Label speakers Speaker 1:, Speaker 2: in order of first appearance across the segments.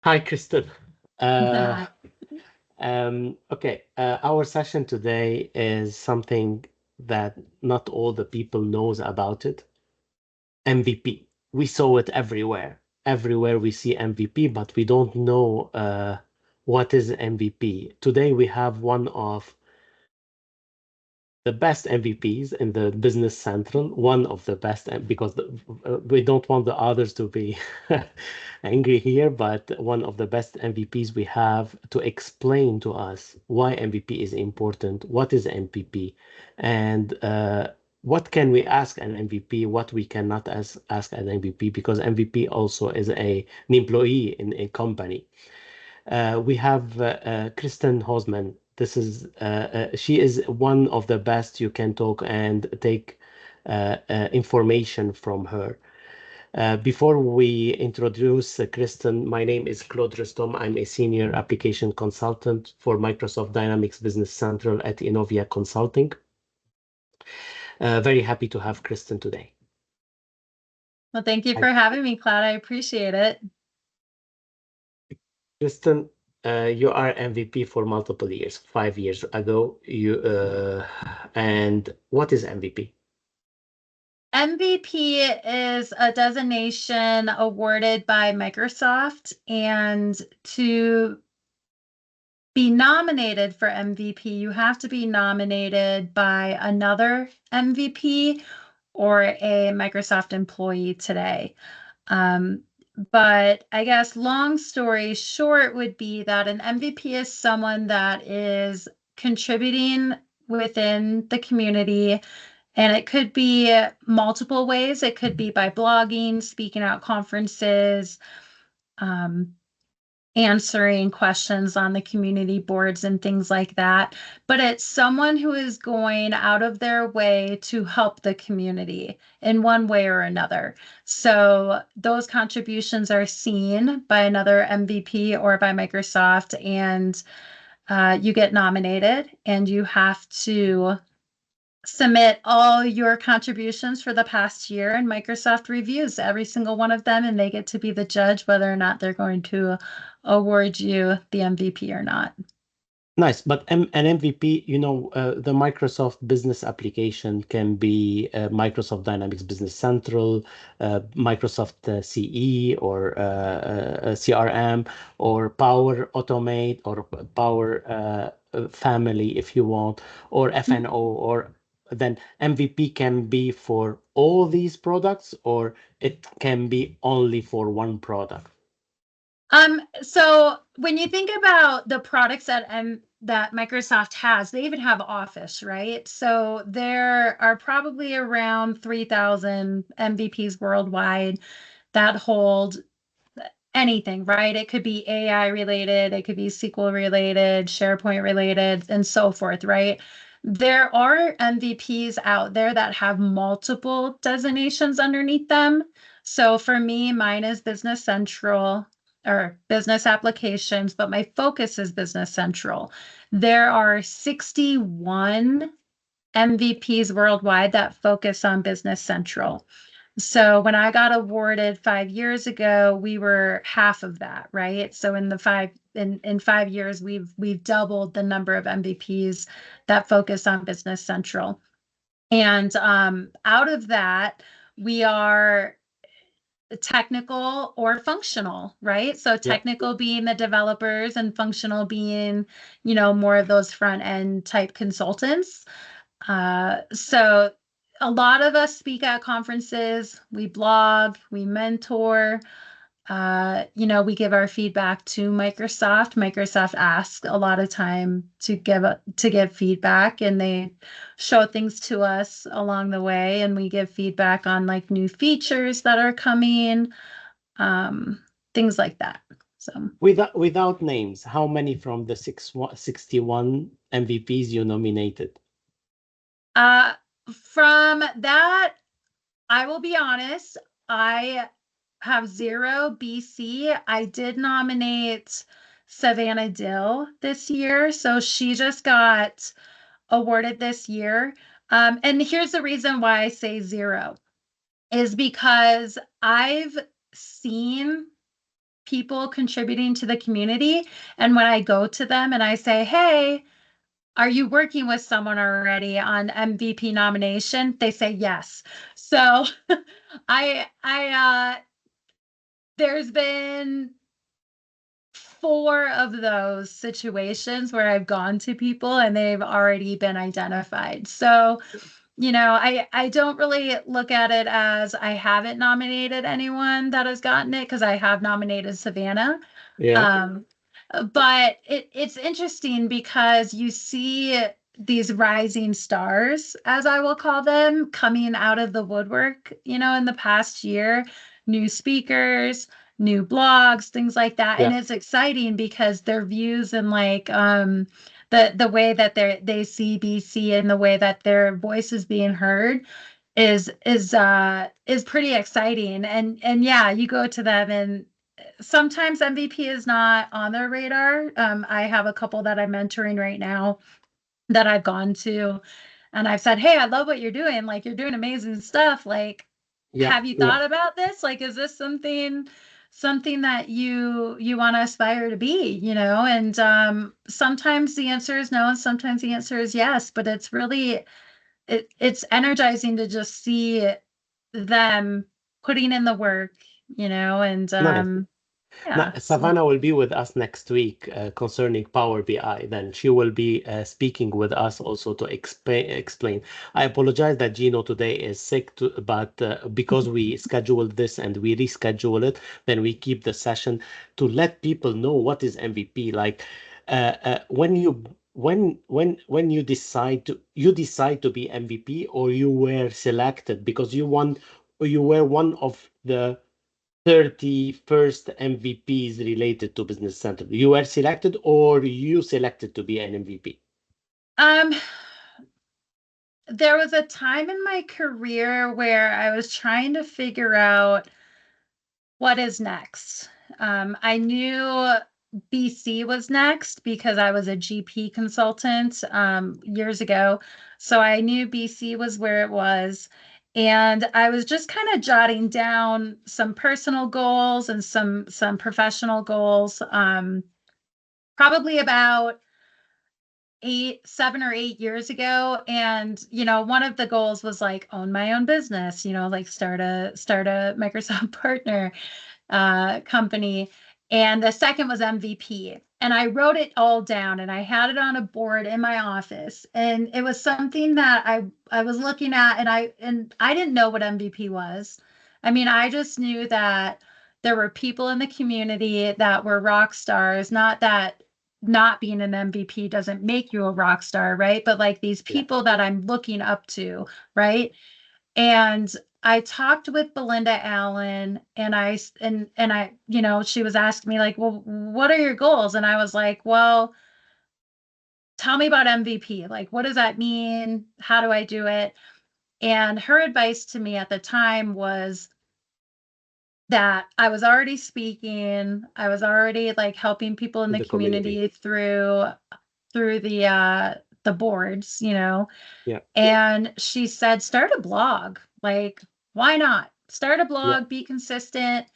Speaker 1: Hi, Kristen. Uh,
Speaker 2: Hi.
Speaker 1: okay, our session today is something that not all the people knows about it. MVP. We saw it everywhere. Everywhere we see MVP, but we don't know what is MVP. Today we have one of the best MVPs in the Business Central, one of the best, because we don't want the others to be angry here, but one of the best MVPs we have to explain to us why MVP is important, what is MVP, and what can we ask an MVP, what we cannot ask an MVP, because MVP also is an employee in a company. We have Kristen Hosman. She is one of the best you can talk and take information from her. Before we introduce Kristen, my name is Claude Rustom. I'm a senior application consultant for Microsoft Dynamics Business Central at Innovia Consulting. Very happy to have Kristen today.
Speaker 2: Well, thank you
Speaker 1: Hi,
Speaker 2: for having me, Claude. I appreciate it.
Speaker 1: Kristen, you are MVP for multiple years. 5 years ago, and what is MVP?
Speaker 2: MVP is a designation awarded by Microsoft, and to be nominated for MVP, you have to be nominated by another MVP or a Microsoft employee today. Um, but I guess long story short would be that an MVP is someone that is contributing within the community, and it could be multiple ways. It could be by blogging, speaking at conferences, um, answering questions on the community boards and things like that. But it's someone who is going out of their way to help the community in one way or another. So those contributions are seen by another MVP or by Microsoft, and you get nominated, and you have to submit all your contributions for the past year, and Microsoft reviews every single one of them, and they get to be the judge whether or not they're going to award you the MVP or not.
Speaker 1: Nice, but an MVP, the Microsoft business application can be Microsoft Dynamics Business Central, Microsoft CE, or CRM, or Power Automate, or Power Family, if you want, or FNO, or then MVP can be for all these products, or it can be only for one product.
Speaker 2: So when you think about the products that Microsoft has, they even have Office, right? So there are probably around 3,000 MVPs worldwide that hold anything, right? It could be AI related, it could be SQL related, SharePoint related, and so forth, right? There are MVPs out there that have multiple designations underneath them. So for me, mine is Business Central or business applications, but my focus is Business Central. There are 61 MVPs worldwide that focus on Business Central. So when I got awarded 5 years ago, we were half of that, right? So in 5 years, we've doubled the number of MVPs that focus on Business Central. And out of that, we are technical or functional, right? So
Speaker 1: Yeah.
Speaker 2: technical being the developers and functional being, more of those front end type consultants. So a lot of us speak at conferences, we blog, we mentor, we give our feedback to Microsoft. Microsoft asks a lot of time to give feedback, and they show things to us along the way, and we give feedback on like new features that are coming, um, things like that. So
Speaker 1: Without names, how many from the 61 MVPs you nominated?
Speaker 2: uh, from that, I will be honest, I have zero BC. I did nominate Savannah Dill this year, so she just got awarded this year. And here's the reason why I say zero is because I've seen people contributing to the community. And when I go to them and I say, hey, are you working with someone already on MVP nomination? They say yes. So there's been 4 of those situations where I've gone to people and they've already been identified. So, I don't really look at it as I haven't nominated anyone that has gotten it because I have nominated Savannah.
Speaker 1: Yeah.
Speaker 2: Um, but it's interesting because you see these rising stars, as I will call them, coming out of the woodwork, in the past year, new speakers, new blogs, things like that. And
Speaker 1: Yeah.
Speaker 2: it's exciting because their views and like the way that they see BC and the way that their voice is being heard is pretty exciting. And yeah, you go to them and sometimes MVP is not on their radar. I have a couple that I'm mentoring right now that I've gone to and I've said, hey, I love what you're doing. Like, you're doing amazing stuff. Like,
Speaker 1: Yeah.
Speaker 2: have you
Speaker 1: Yeah.
Speaker 2: thought about this? Like, is this something that you want to aspire to be, And sometimes the answer is no, and sometimes the answer is yes. But it's really it's energizing to just see them putting in the work, and
Speaker 1: Nice. Now,
Speaker 2: yeah. So
Speaker 1: Savannah will be with us next week concerning Power BI. Then she will be speaking with us also to explain. I apologize that Gino today is sick, but because we scheduled this and we reschedule it, then we keep the session to let people know what is MVP. Like when you decide to be MVP or you were selected because you won or you were one of the 31st MVPs related to Business Center. You were selected or you selected to be an MVP?
Speaker 2: um there was a time in my career where I was trying to figure out what is next. I knew BC was next because I was a GP consultant years ago. So I knew BC was where it was. And I was just kind of jotting down some personal goals and some professional goals. Probably about 7 or 8 years ago. And, one of the goals was like own my own business, like start a Microsoft partner company. And the second was MVP. And I wrote it all down and I had it on a board in my office. And it was something that I was looking at and I didn't know what MVP was. I mean, I just knew that there were people in the community that were rock stars, not that not being an MVP doesn't make you a rock star, right? But like these
Speaker 1: Yeah.
Speaker 2: people that I'm looking up to, right? And I talked with Belinda Allen and I, she was asking me like, well, what are your goals? And I was like, well, tell me about MVP. Like, what does that mean? How do I do it? And her advice to me at the time was that I was already speaking, I was already like helping people in
Speaker 1: In
Speaker 2: the
Speaker 1: the community.
Speaker 2: community through the boards,
Speaker 1: Yeah.
Speaker 2: And she said, start a blog. Like, why not? Start a
Speaker 1: Yeah.
Speaker 2: blog, be consistent.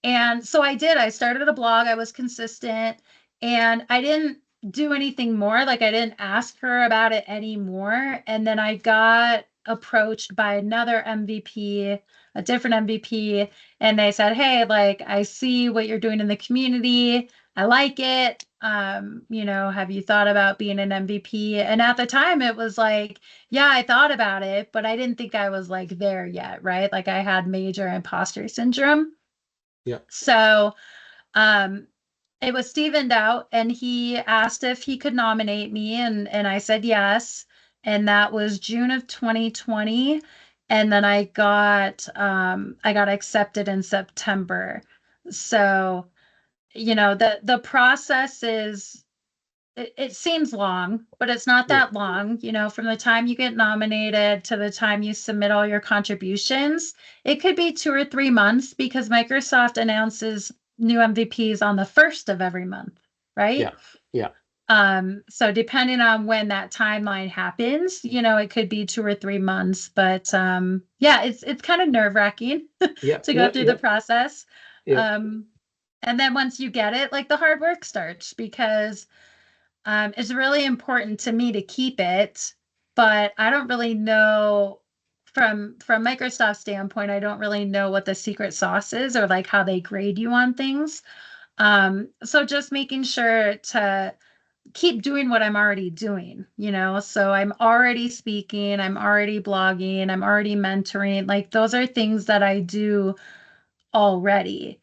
Speaker 2: And so I did. I started a blog. I was consistent and I didn't do anything more. Like, I didn't ask her about it anymore. And then I got approached by another MVP, a different MVP, and they said, hey, like, I see what you're doing in the community. I like it. Have you thought about being an MVP? And at the time it was like, yeah, I thought about it, but I didn't think I was like there yet, right? Like, I had major imposter syndrome.
Speaker 1: Yeah.
Speaker 2: So um, it was Stevened out, and he asked if he could nominate me, and I said yes. And that was June of 2020. And then I got accepted in September. So, the process is it seems long, but it's not
Speaker 1: Yeah.
Speaker 2: that long. From the time you get nominated to the time you submit all your contributions, it could be 2 or 3 months because Microsoft announces new MVPs on the first of every month, right?
Speaker 1: Yeah. Yeah.
Speaker 2: So depending on when that timeline happens, it could be 2 or 3 months, but yeah, it's kind of nerve-wracking
Speaker 1: Yeah.
Speaker 2: to go
Speaker 1: Yeah.
Speaker 2: through the
Speaker 1: Yeah.
Speaker 2: process.
Speaker 1: Yeah.
Speaker 2: Um, And then once you get it, like the hard work starts because it's really important to me to keep it, but I don't really know from Microsoft's standpoint, I don't really know what the secret sauce is or like how they grade you on things. So just making sure to keep doing what I'm already doing, you know? So I'm already speaking, I'm already blogging, I'm already mentoring. Like those are things that I do already.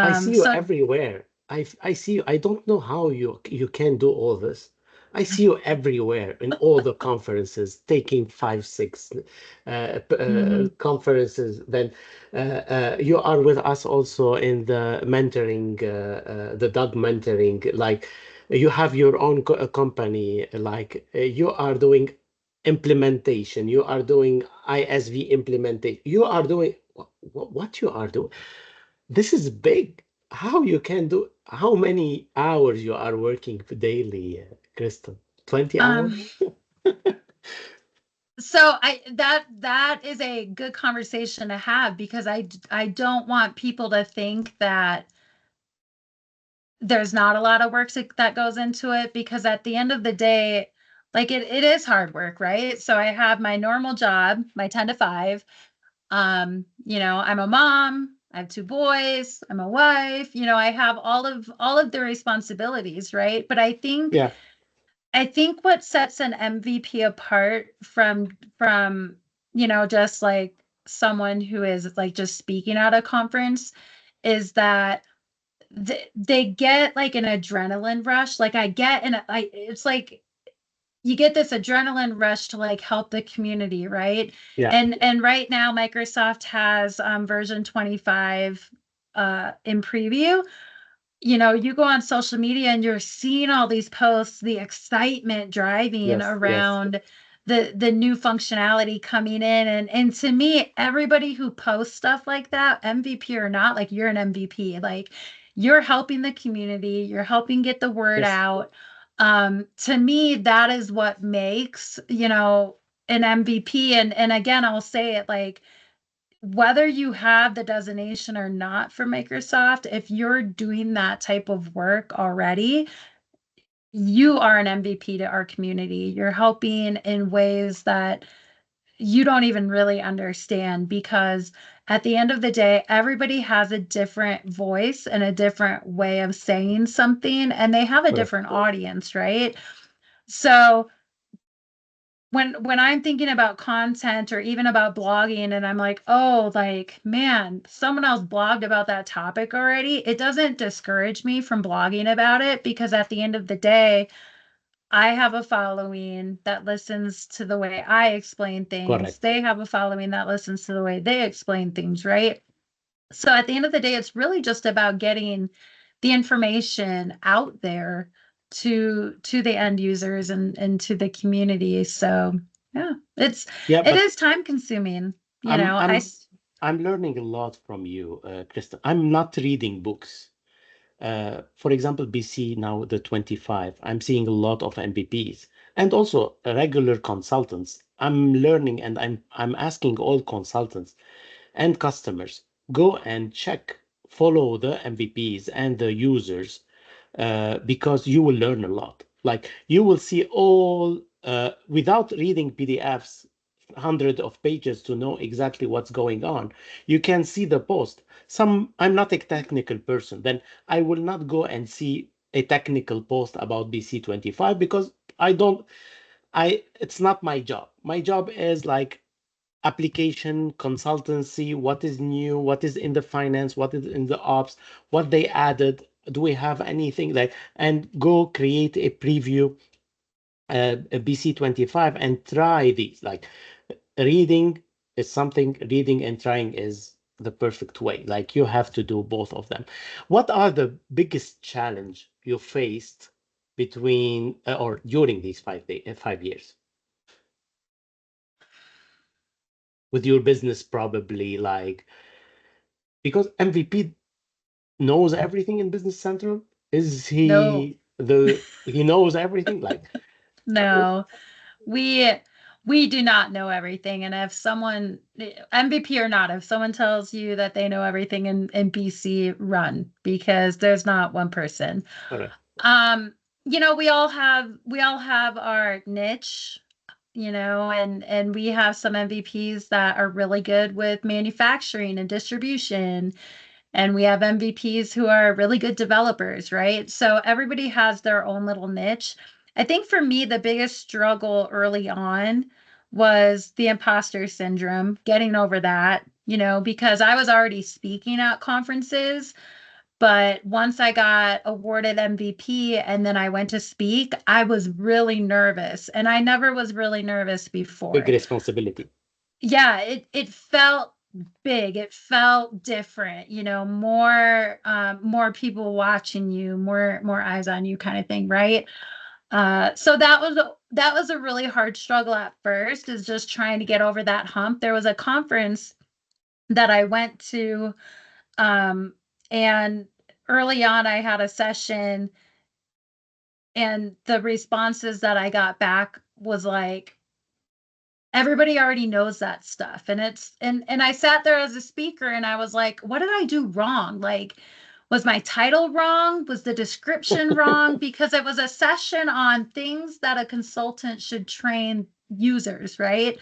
Speaker 1: I see you
Speaker 2: So
Speaker 1: everywhere. I see you. I don't know how you can do all this. I see you everywhere in all the conferences, taking five, six
Speaker 2: mhm.
Speaker 1: conferences. Then you are with us also in the mentoring, the dog mentoring. Like you have your own co company. Like you are doing implementation. You are doing ISV implementation. You are doing what you are doing. This is big. How you can do, how many hours you are working daily, Kristen? 20 hours?
Speaker 2: um, so that is a good conversation to have because I don't want people to think that there's not a lot of work that goes into it because at the end of the day, like it is hard work, right? So I have my normal job, my 10 to 5. I'm a mom, I have 2 boys, I'm a wife, I have all of the responsibilities, right? But
Speaker 1: Yeah,
Speaker 2: I think what sets an MVP apart from just like someone who is like just speaking at a conference is that they get like an adrenaline rush. Like I get and I it's like you get this adrenaline rush to like help the community, right?
Speaker 1: yeah,
Speaker 2: And right now Microsoft has version 25 in preview. You go on social media and you're seeing all these posts, the excitement driving
Speaker 1: yes, yes,
Speaker 2: around the new functionality coming in. And to me, everybody who posts stuff like that, MVP or not, like you're an MVP. Like you're helping the community, you're helping get the word
Speaker 1: yes.
Speaker 2: out. To me, that is what makes, an MVP. And again, I'll say it like whether you have the designation or not for Microsoft, if you're doing that type of work already, you are an MVP to our community. You're helping in ways that you don't even really understand because at the end of the day, everybody has a different voice and a different way of saying something, and they have a
Speaker 1: Correct.
Speaker 2: different audience, right? So when I'm thinking about content or even about blogging and I'm like, oh, like, man, someone else blogged about that topic already, it doesn't discourage me from blogging about it because at the end of the day, I have a following that listens to the way I explain things.
Speaker 1: Correct.
Speaker 2: They have a following that listens to the way they explain things, right? So at the end of the day, it's really just about getting the information out there to the end users and to the community. So yeah,
Speaker 1: Yeah,
Speaker 2: it
Speaker 1: but
Speaker 2: is time consuming. You
Speaker 1: I'm
Speaker 2: know, I
Speaker 1: I'm
Speaker 2: s-
Speaker 1: I'm learning a lot from you, Kristen. I'm not reading books. For example, BC now the 25. I'm seeing a lot of MVPs and also regular consultants. I'm learning and I'm asking all consultants and customers, go and check, follow the MVPs and the users, because you will learn a lot. Like you will see all, without reading PDFs, hundred of pages to know exactly what's going on. You can see the post. I'm not a technical person, then I will not go and see a technical post about BC25 because it's not my job. My job is like application consultancy, what is new, what is in the finance, what is in the ops, what they added, do we have anything like, and go create a preview, a BC25 and try these. Like reading is something, reading and trying is the perfect way. Like you have to do both of them. What are the biggest challenge you faced between or during these 5 years with your business? Probably like, because MVP knows everything in Business Central? Is
Speaker 2: no,
Speaker 1: he knows everything? Like,
Speaker 2: no. We We do not know everything. And if someone, MVP or not, if someone tells you that they know everything in BC, run, because there's not one person.
Speaker 1: Correct.
Speaker 2: We all have our niche, and we have some MVPs that are really good with manufacturing and distribution. And we have MVPs who are really good developers, right? So everybody has their own little niche. I think for me, the biggest struggle early on was the imposter syndrome, getting over that, because I was already speaking at conferences. But once I got awarded MVP and then I went to speak, I was really nervous. And I never was really nervous
Speaker 1: Big
Speaker 2: before.
Speaker 1: responsibility.
Speaker 2: Yeah, it felt big. It felt different, more people watching you, more eyes on you kind of thing, right? So that was a really hard struggle at first, is just trying to get over that hump. There was a conference that I went to, and early on I had a session, and the responses that I got back was like, everybody already knows that stuff. And I sat there as a speaker and I was like, what did I do wrong? Like, was my title wrong? Was the description wrong? Because it was a session on things that a consultant should train users, right?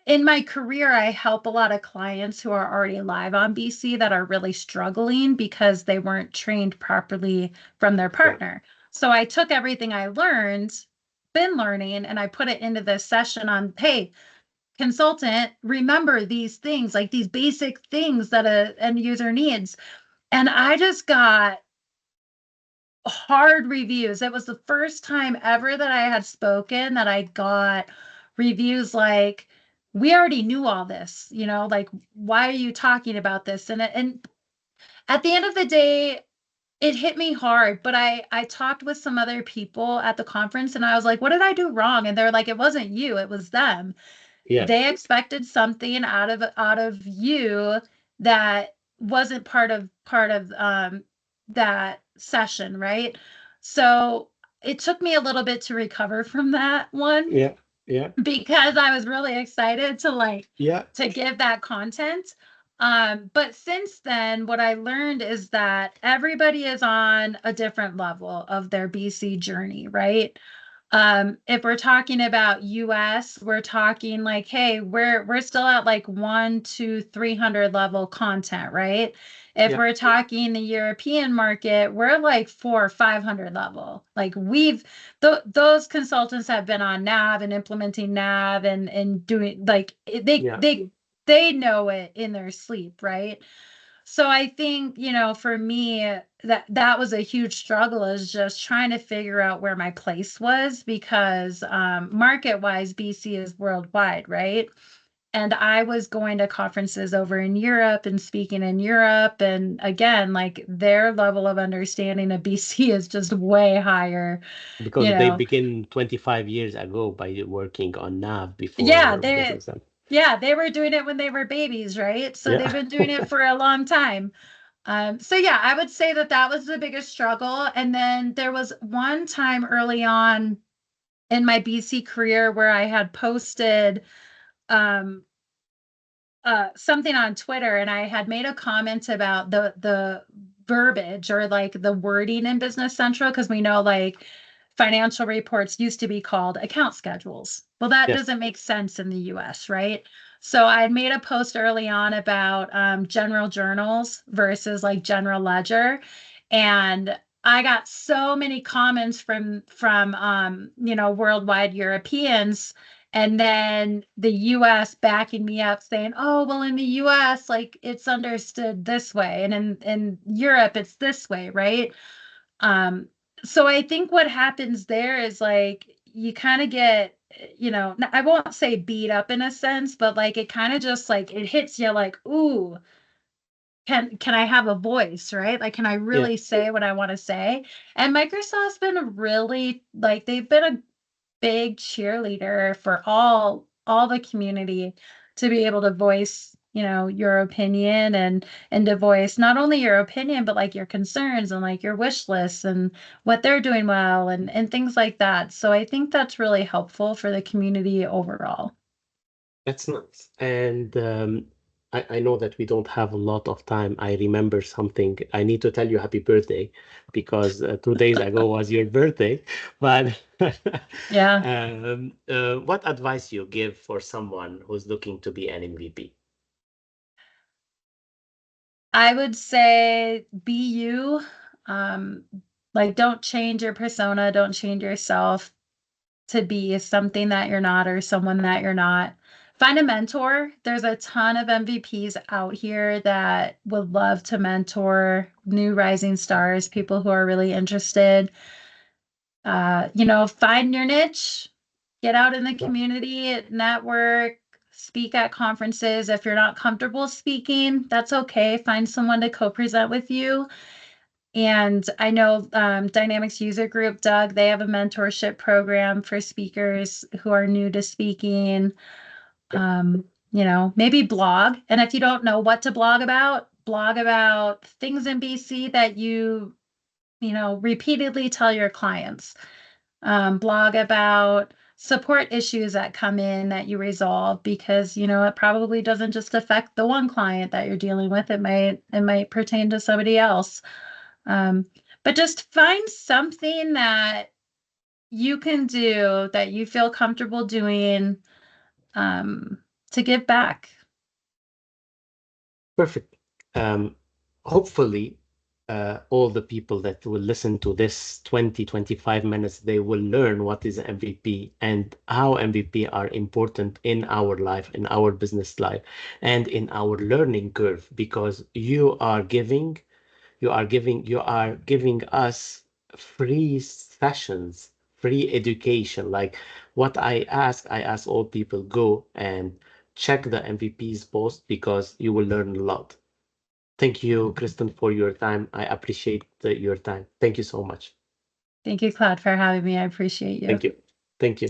Speaker 2: In my career, I help a lot of clients who are already live on BC that are really struggling because they weren't trained properly from their
Speaker 1: Yeah.
Speaker 2: partner. So I took everything I been learning, and I put it into this session on, hey, consultant, remember these things, like these basic things that a end user needs. And I just got hard reviews. It was the first time ever that I had spoken that I got reviews like, we already knew all this, like, why are you talking about this? And at the end of the day, it hit me hard. But I talked with some other people at the conference and I was like, what did I do wrong? And they're like, it wasn't you, it was them.
Speaker 1: Yeah.
Speaker 2: They expected something out of you that wasn't part of that session, right? So it took me a little bit to recover from that one,
Speaker 1: Yeah. Yeah.
Speaker 2: because I was really excited to
Speaker 1: Yeah.
Speaker 2: give that content. But since then, what I learned is that everybody is on a different level of their BC journey, right? If we're talking about US, we're talking like, hey, we're still at like 1 to 300 level content, right? If
Speaker 1: Yeah.
Speaker 2: we're talking the European market, we're like 4 or 500 level. Like those consultants have been on nav and implementing nav and doing like they
Speaker 1: Yeah.
Speaker 2: they they know it in their sleep, right? So I think, for me, that was a huge struggle, is just trying to figure out where my place was, because market wise, BC is worldwide, right? And I was going to conferences over in Europe and speaking in Europe. And again, like, their level of understanding of BC is just way higher, you
Speaker 1: Because they
Speaker 2: know.
Speaker 1: begin 25 years ago by working on nav
Speaker 2: Yeah,
Speaker 1: before
Speaker 2: they
Speaker 1: business.
Speaker 2: yeah, they were doing it when they were babies, right? So they've
Speaker 1: Yeah.
Speaker 2: been doing it for a long time. So yeah, I would say that was the biggest struggle. And then there was one time early on in my BC career where I had posted um, something on Twitter, and I had made a comment about the verbiage, or like the wording in Business Central, because we know, like, financial reports used to be called account schedules. Well, that
Speaker 1: Yes.
Speaker 2: doesn't make sense in the US, right? So I had made a post early on about general journals versus like general ledger, and I got so many comments from worldwide Europeans, and then the US backing me up saying, oh, well, in the US, like, it's understood this way, and in Europe it's this way, right? Um, so I think what happens there is, like, you kind of get, I won't say beat up in a sense, but like, it kind of just like, it hits you like, ooh, can I have a voice, right? Like, can I
Speaker 1: Yeah.
Speaker 2: really say what I want to say? And Microsoft's been really, like, they've been a big cheerleader for all the community to be able to voice your opinion and to voice not only your opinion, but like your concerns and like your wish lists and what they're doing well and things like that. So I think that's really helpful for the community overall.
Speaker 1: That's nice. And I know that we don't have a lot of time. I remember something. I need to tell you happy birthday because 2 days ago was your birthday. But
Speaker 2: Yeah.
Speaker 1: what advice you give for someone who's looking to be an MVP?
Speaker 2: I would say be you. Um, like don't change your persona, don't change yourself to be something that you're not or someone that you're not. Find a mentor. There's a ton of MVPs out here that would love to mentor new rising stars, people who are really interested. Find your niche, get out in the
Speaker 1: Yeah,
Speaker 2: community, network, speak at conferences. If you're not comfortable speaking, that's okay. Find someone to co-present with you. And I know Dynamics User Group, Doug, they have a mentorship program for speakers who are new to speaking.
Speaker 1: yeah,
Speaker 2: Maybe blog. And if you don't know what to blog about things in BC that repeatedly tell your clients. Blog about support issues that come in that you resolve because it probably doesn't just affect the one client that you're dealing with. It might pertain to somebody else. Um, but just find something that you can do that you feel comfortable doing um, to give back.
Speaker 1: perfect. Um, Hopefully, all the people that will listen to this 20-25 minutes, they will learn what is MVP and how MVP are important in our life, in our business life, and in our learning curve, because you are giving us free sessions, free education. Like what I ask all people, go and check the MVP's post because you will learn a lot. Thank you, Kristen, for your time. I appreciate your time. Thank you so much.
Speaker 2: Thank you, Claude, for having me. I appreciate you.
Speaker 1: Thank you. Thank you.